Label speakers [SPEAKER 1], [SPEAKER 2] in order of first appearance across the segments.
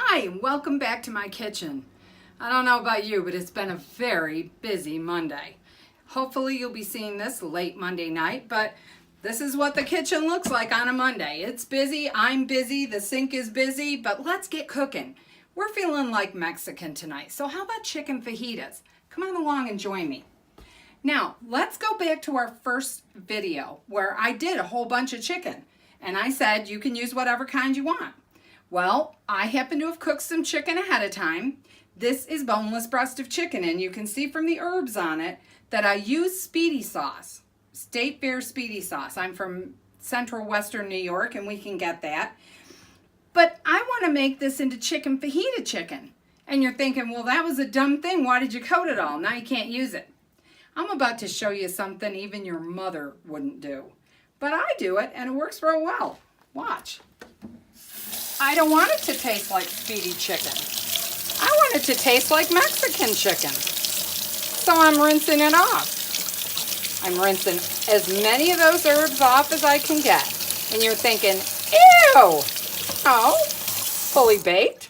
[SPEAKER 1] Hi, and welcome back to my kitchen. I don't know about you, but it's been a very busy Monday. Hopefully you'll be seeing this late Monday night, but this is what the kitchen looks like on a Monday. It's busy, I'm busy, the sink is busy, but let's get cooking. We're feeling like Mexican tonight, so how about chicken fajitas? Come on along and join me. Now, let's go back to our first video where I did a whole bunch of chicken, and I said you can use whatever kind you want. Well, I happen to have cooked some chicken ahead of time. This is boneless breast of chicken, and you can see from the herbs on it that I use Speedy sauce, State Fair Speedy sauce. I'm from central western New York, and we can get that. But I want to make this into chicken fajita chicken. And you're thinking, well, that was a dumb thing. Why did you coat it all? Now you can't use it. I'm about to show you something even your mother wouldn't do. But I do it, and it works real well. Watch. I don't want it to taste like Speedy chicken. I want it to taste like Mexican chicken. So I'm rinsing it off. I'm rinsing as many of those herbs off as I can get. And you're thinking, ew! Oh, fully baked.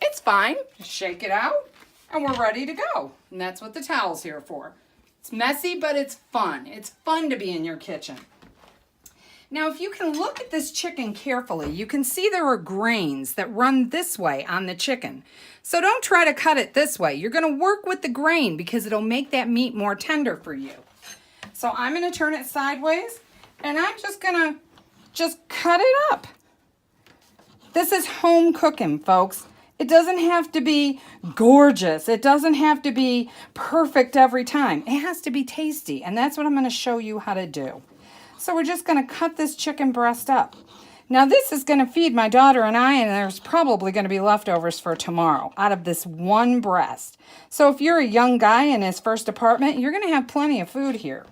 [SPEAKER 1] It's fine. Just shake it out, and we're ready to go. And that's what the towel's here for. It's messy, but it's fun. It's fun to be in your kitchen. Now, if you can look at this chicken carefully, you can see there are grains that run this way on the chicken. So don't try to cut it this way. You're going to work with the grain because it'll make that meat more tender for you. So I'm going to turn it sideways, and I'm just going to cut it up. This is home cooking, folks. It doesn't have to be gorgeous. It doesn't have to be perfect every time. It has to be tasty, and that's what I'm going to show you how to do. So we're just going to cut this chicken breast up. Now this is going to feed my daughter and I, and there's probably going to be leftovers for tomorrow out of this one breast. So if you're a young guy in his first apartment, you're going to have plenty of food here.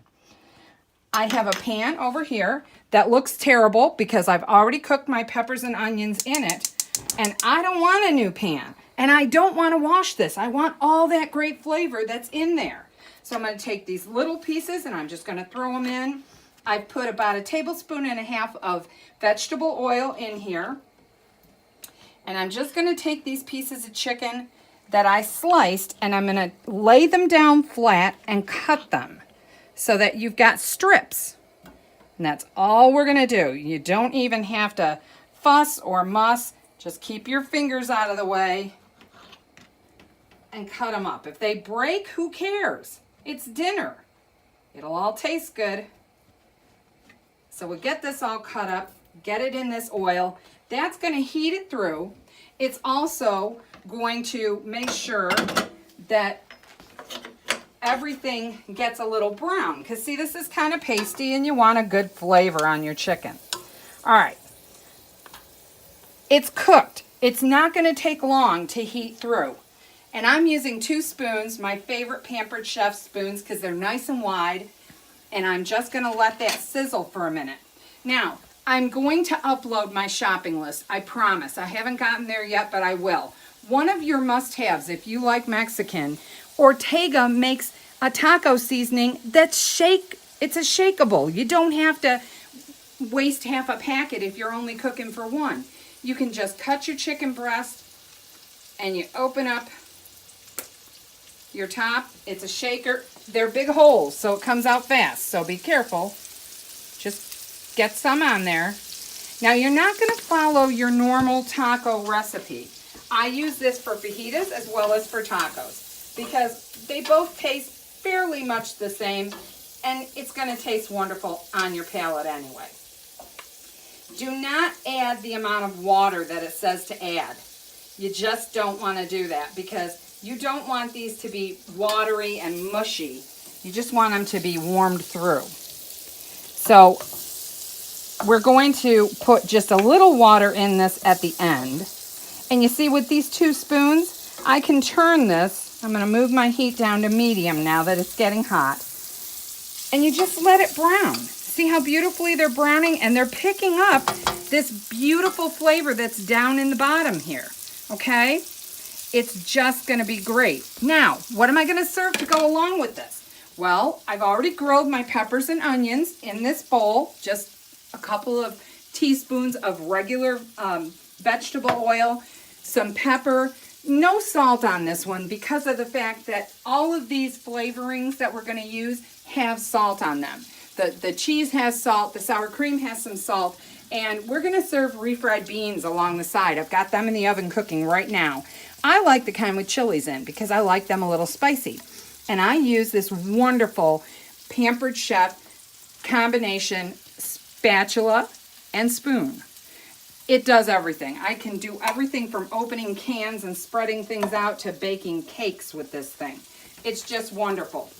[SPEAKER 1] I have a pan over here that looks terrible because I've already cooked my peppers and onions in it, and I don't want a new pan. And I don't want to wash this. I want all that great flavor that's in there. So I'm going to take these little pieces and I'm just going to throw them in. I've put about 1.5 tablespoons of vegetable oil in here. And I'm just going to take these pieces of chicken that I sliced and I'm going to lay them down flat and cut them so that you've got strips. And that's all we're going to do. You don't even have to fuss or muss. Just keep your fingers out of the way and cut them up. If they break, who cares? It's dinner. It'll all taste good. So we'll get this all cut up, get it in this oil. That's going to heat it through. It's also going to make sure that everything gets a little brown. Because see, this is kind of pasty and you want a good flavor on your chicken. All right. It's cooked. It's not going to take long to heat through. And I'm using 2 spoons, my favorite Pampered Chef spoons, because they're nice and wide. And I'm just going to let that sizzle for a minute. Now, I'm going to upload my shopping list. I promise. I haven't gotten there yet, but I will. One of your must-haves, if you like Mexican, Ortega makes a taco seasoning that's it's a shakeable. You don't have to waste half a packet if you're only cooking for one. You can just cut your chicken breast and you open up your top. It's a shaker. They're big holes, so it comes out fast. So be careful. Just get some on there. Now, you're not going to follow your normal taco recipe. I use this for fajitas as well as for tacos because they both taste fairly much the same, and it's going to taste wonderful on your palate anyway. Do not add the amount of water that it says to add. You just don't want to do that because you don't want these to be watery and mushy. You just want them to be warmed through. So we're going to put just a little water in this at the end. And you see with these 2 spoons, I can turn this. I'm going to move my heat down to medium now that it's getting hot. And you just let it brown. See how beautifully they're browning? And they're picking up this beautiful flavor that's down in the bottom here. Okay? It's just going to be great. Now, what am I going to serve to go along with this? Well, I've already grilled my peppers and onions in this bowl. Just a couple of teaspoons of regular vegetable oil. some pepper. No salt on this one because of the fact that all of these flavorings that we're going to use have salt on them. The cheese has salt, the sour cream has some salt, and we're going to serve refried beans along the side. I've got them in the oven cooking right now. I like the kind with chilies in because I like them a little spicy. And I use this wonderful Pampered Chef combination spatula and spoon. It does everything. I can do everything from opening cans and spreading things out to baking cakes with this thing. It's just wonderful.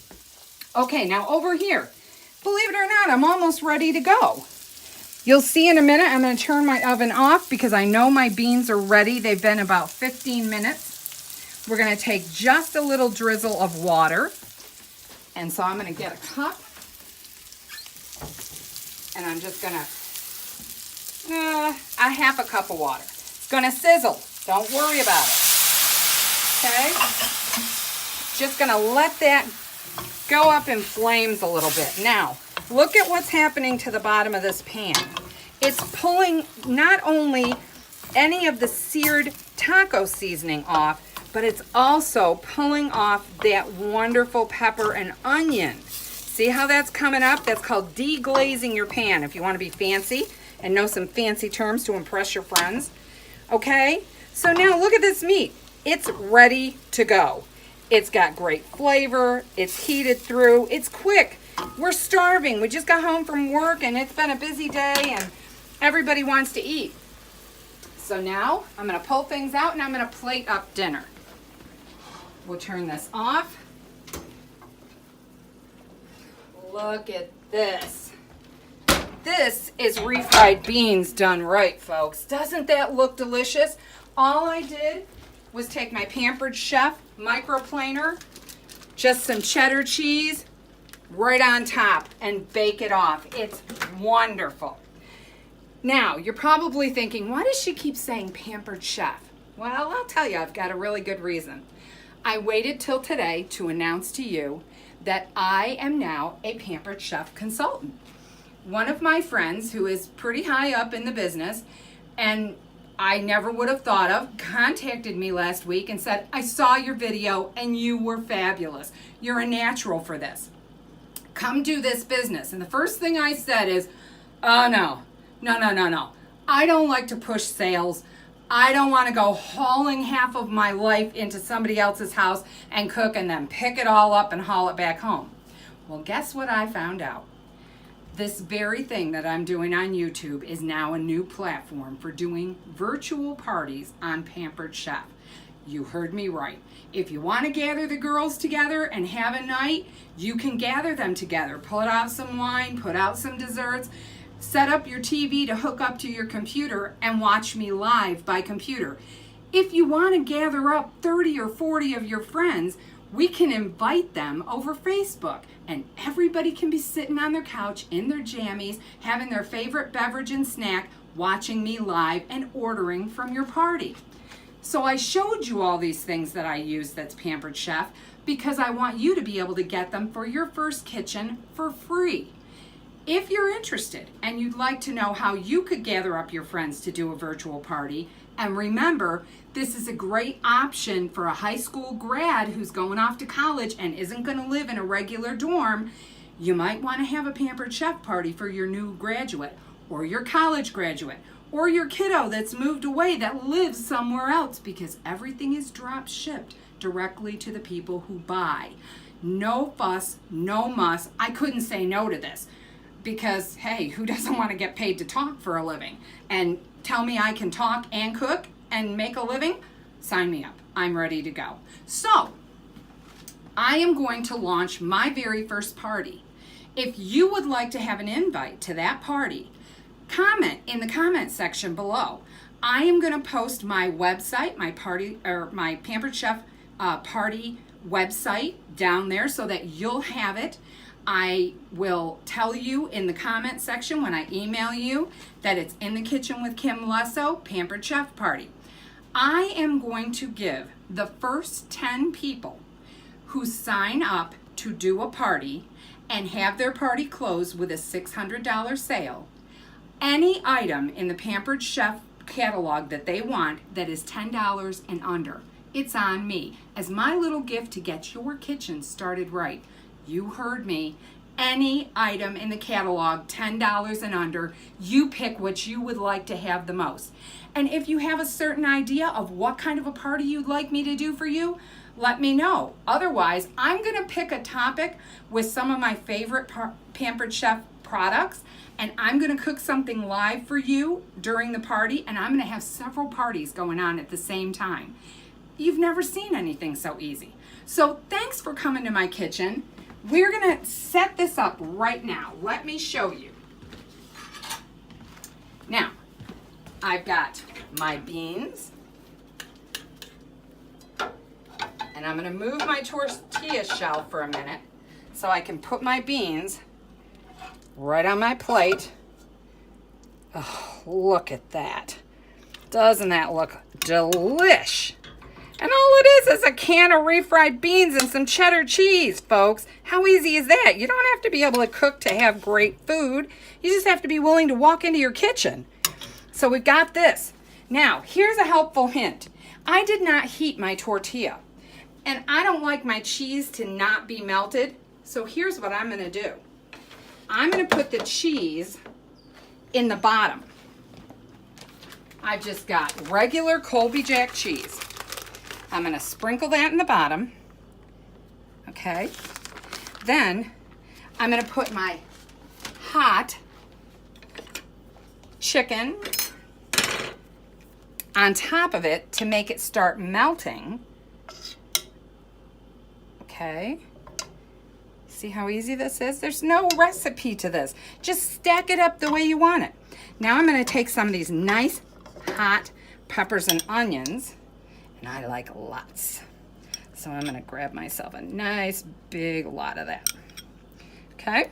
[SPEAKER 1] Okay, now over here, believe it or not, I'm almost ready to go. You'll see in a minute, I'm going to turn my oven off because I know my beans are ready. They've been about 15 minutes. We're going to take just a little drizzle of water. And so I'm going to get a cup. And I'm just going to, a half a cup of water. It's going to sizzle. Don't worry about it. Okay? Just going to let that go up in flames a little bit. Now, look at what's happening to the bottom of this pan. It's pulling not only any of the seared taco seasoning off, but it's also pulling off that wonderful pepper and onion. See how that's coming up? That's called deglazing your pan if you want to be fancy and know some fancy terms to impress your friends. Okay, so now look at this meat. It's ready to go. It's got great flavor. It's heated through. It's quick. We're starving. We just got home from work and it's been a busy day and everybody wants to eat. So now I'm going to pull things out and I'm going to plate up dinner. We'll turn this off. Look at this. This is refried beans done right, folks. Doesn't that look delicious? All I did was take my Pampered Chef microplaner, just some cheddar cheese right on top and bake it off. It's wonderful. Now, you're probably thinking, why does she keep saying Pampered Chef? Well, I'll tell you, I've got a really good reason. I waited till today to announce to you that I am now a Pampered Chef consultant. One of my friends who is pretty high up in the business and I never would have thought of, contacted me last week and said, I saw your video and you were fabulous. You're a natural for this. Come do this business. And the first thing I said is, oh no. I don't like to push sales. I don't want to go hauling half of my life into somebody else's house and cook and then pick it all up and haul it back home. Well, guess what I found out? This very thing that I'm doing on YouTube is now a new platform for doing virtual parties on Pampered Chef. You heard me right. If you want to gather the girls together and have a night, you can gather them together. Put out some wine, put out some desserts, set up your TV to hook up to your computer and watch me live by computer. If you want to gather up 30 or 40 of your friends, we can invite them over Facebook and everybody can be sitting on their couch in their jammies, having their favorite beverage and snack, watching me live and ordering from your party. So I showed you all these things that I use that's Pampered Chef because I want you to be able to get them for your first kitchen for free. If you're interested and you'd like to know how you could gather up your friends to do a virtual party, and remember, this is a great option for a high school grad who's going off to college and isn't going to live in a regular dorm. You might want to have a Pampered Chef party for your new graduate or your college graduate or your kiddo that's moved away that lives somewhere else because everything is drop shipped directly to the people who buy. No fuss, no muss. I couldn't say no to this because, hey, who doesn't want to get paid to talk for a living? And tell me I can talk and cook and make a living? Sign me up. I'm ready to go. So, I am going to launch my very first party. If you would like to have an invite to that party, comment in the comment section below. I am going to post my website, my Pampered Chef party website down there so that you'll have it. I will tell you in the comment section when I email you that it's In the Kitchen with Kim Lesso Pampered Chef Party. I am going to give the first 10 people who sign up to do a party and have their party close with a $600 sale, any item in the Pampered Chef catalog that they want that is $10 and under. It's on me as my little gift to get your kitchen started right. You heard me. Any item in the catalog, $10 and under, you pick what you would like to have the most. And if you have a certain idea of what kind of a party you'd like me to do for you, let me know. Otherwise, I'm gonna pick a topic with some of my favorite Pampered Chef products, and I'm gonna cook something live for you during the party, and I'm gonna have several parties going on at the same time. You've never seen anything so easy. So thanks for coming to my kitchen. We're gonna set this up right now. Let me show you. Now, I've got my beans, and I'm gonna move my tortilla shell for a minute so I can put my beans right on my plate. Oh, look at that. Doesn't that look delish? And all it is a can of refried beans and some cheddar cheese, folks. How easy is that? You don't have to be able to cook to have great food. You just have to be willing to walk into your kitchen. So we've got this. Now, here's a helpful hint. I did not heat my tortilla, and I don't like my cheese to not be melted. So here's what I'm gonna do. I'm gonna put the cheese in the bottom. I've just got regular Colby Jack cheese. I'm gonna sprinkle that in the bottom, okay? Then I'm gonna put my hot chicken on top of it to make it start melting, okay? See how easy this is? There's no recipe to this. Just stack it up the way you want it. Now I'm gonna take some of these nice hot peppers and onions, and I like lots. So I'm gonna grab myself a nice big lot of that. Okay?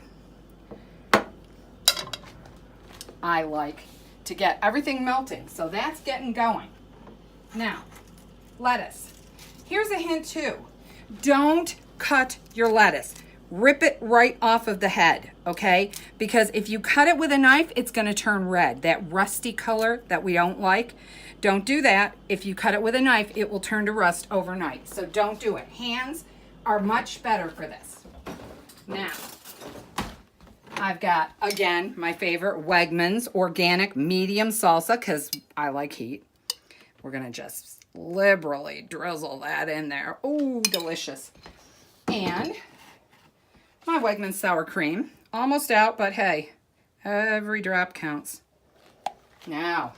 [SPEAKER 1] I like to get everything melting, so that's getting going. Now, lettuce. Here's a hint too. Don't cut your lettuce. Rip it right off of the head, okay? Because if you cut it with a knife, it's gonna turn red. That rusty color that we don't like. Don't do that. If you cut it with a knife, it will turn to rust overnight. So don't do it. Hands are much better for this. Now, I've got, again, my favorite Wegmans organic medium salsa because I like heat. We're gonna just liberally drizzle that in there. Oh, delicious. And my Wegmans sour cream. Almost out, but hey, every drop counts. Now,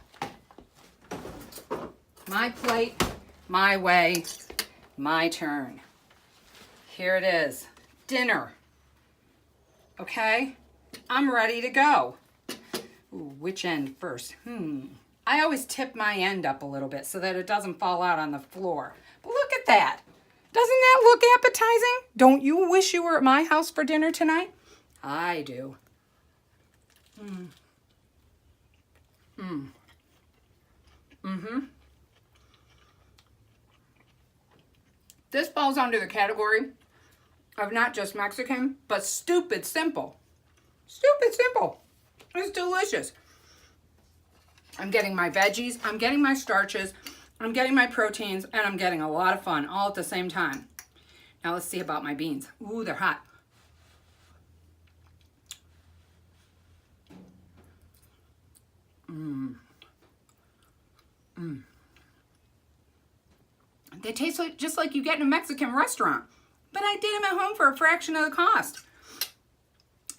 [SPEAKER 1] my plate, my way, my turn. Here it is, dinner. Okay, I'm ready to go. Ooh, which end first? I always tip my end up a little bit so that it doesn't fall out on the floor. But look at that. Doesn't that look appetizing? Don't you wish you were at my house for dinner tonight? I do. This falls under the category of not just Mexican, but stupid simple. Stupid simple. It's delicious. I'm getting my veggies, I'm getting my starches, I'm getting my proteins, and I'm getting a lot of fun all at the same time. Now let's see about my beans. Ooh, they're hot. They taste like, just like you get in a Mexican restaurant, but I did them at home for a fraction of the cost.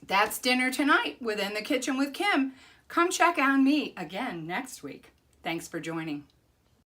[SPEAKER 1] That's dinner tonight within the Kitchen with Kim. Come check on me again next week. Thanks for joining.